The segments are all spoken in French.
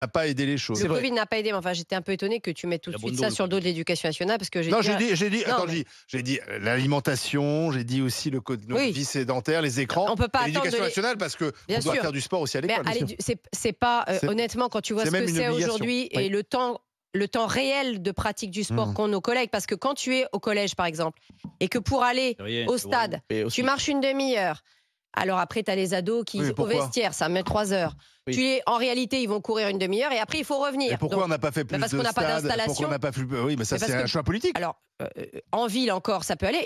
n'a pas aidé les choses. Le Covid n'a pas aidé, mais enfin, j'étais un peu étonnée que tu mettes tout de suite ça sur le dos de l'éducation nationale, parce que Non, j'ai dit, non, attends, mais j'ai dit l'alimentation, j'ai dit aussi notre oui, vie sédentaire, les écrans, on peut pas et attendre l'éducation nationale, parce qu'on bien doit sûr. faire du sport aussi à Mais l'école. c'est pas C'est honnêtement, quand tu vois c'est ce que même une c'est obligation. aujourd'hui Oui. et le temps réel de pratique du sport Mmh. qu'ont nos collègues, parce que quand tu es au collège par exemple et que pour aller C'est rien, au c'est horrible. stade, Et tu aussi, marches une demi-heure. Alors après, tu as les ados qui Oui, mais au pourquoi vestiaire, ça met 3 heures. Oui. En réalité, ils vont courir une demi-heure et après, il faut Et revenir. pourquoi Donc, on n'a pas fait plus parce de qu'on n'a pas stades? Pourquoi d'installation. on n'a pas plus... Oui, mais ça, Mais parce c'est un que- choix politique. Alors, en ville encore, ça peut aller.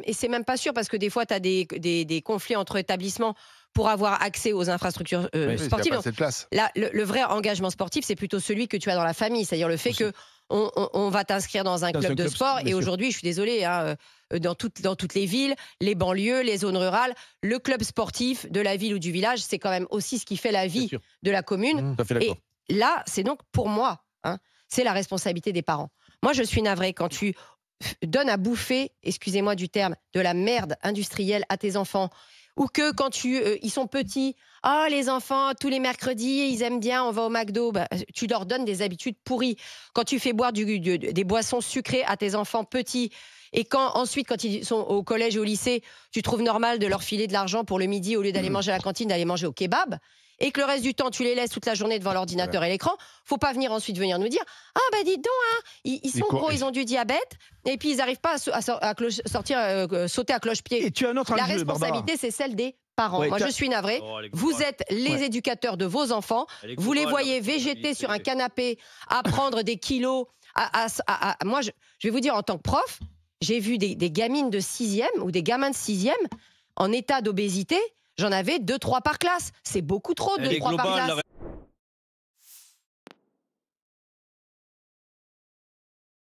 Et c'est même pas sûr, parce que des fois, tu as des conflits entre établissements pour avoir accès aux infrastructures Oui, parce qu'il n'y a sportives. pas Donc, assez de place. là, le vrai engagement sportif, c'est plutôt celui que tu as dans la famille. C'est-à-dire le fait Aussi. que on va t'inscrire dans un Dans club un de club, sport. bien Et sûr. aujourd'hui, je suis désolée, hein, dans toutes les villes, les banlieues, les zones rurales, le club sportif de la ville ou du village, c'est quand même aussi ce qui fait la Bien vie sûr. de la commune. Mmh. Tout à fait d'accord. Et là, c'est donc pour moi, hein, c'est la responsabilité des parents. Moi, je suis navrée quand tu donnes à bouffer, excusez-moi du terme, de la merde industrielle à tes enfants, ou que quand ils sont petits, oh les enfants, tous les mercredis, ils aiment bien, on va au McDo, bah, tu leur donnes des habitudes pourries. Quand tu fais boire des boissons sucrées à tes enfants petits, et ensuite, quand ils sont au collège et au lycée, tu trouves normal de leur filer de l'argent pour le midi, au lieu d'aller manger à la cantine, d'aller manger au kebab, et que le reste du temps, tu les laisses toute la journée devant l'ordinateur et l'écran, faut pas venir nous dire « Ah bah dites donc, hein, ils sont gros, ils ont du diabète, et puis ils n'arrivent pas sauter à cloche-pied. Et » tu as un autre La enjeu, Barbara. responsabilité, c'est celle des parents. Ouais, Moi, tu as- je suis navrée. Oh, elle est Vous coupable. êtes les Ouais. éducateurs de vos enfants. Elle est Vous les coupable, voyez la végéter responsabilité. sur un canapé, à prendre des kilos. Moi, je vais vous dire, en tant que prof, j'ai vu des gamines de 6e ou des gamins de 6e en état d'obésité. J'en avais 2-3 par classe. C'est beaucoup trop, Elle est 2-3 par globale, classe. la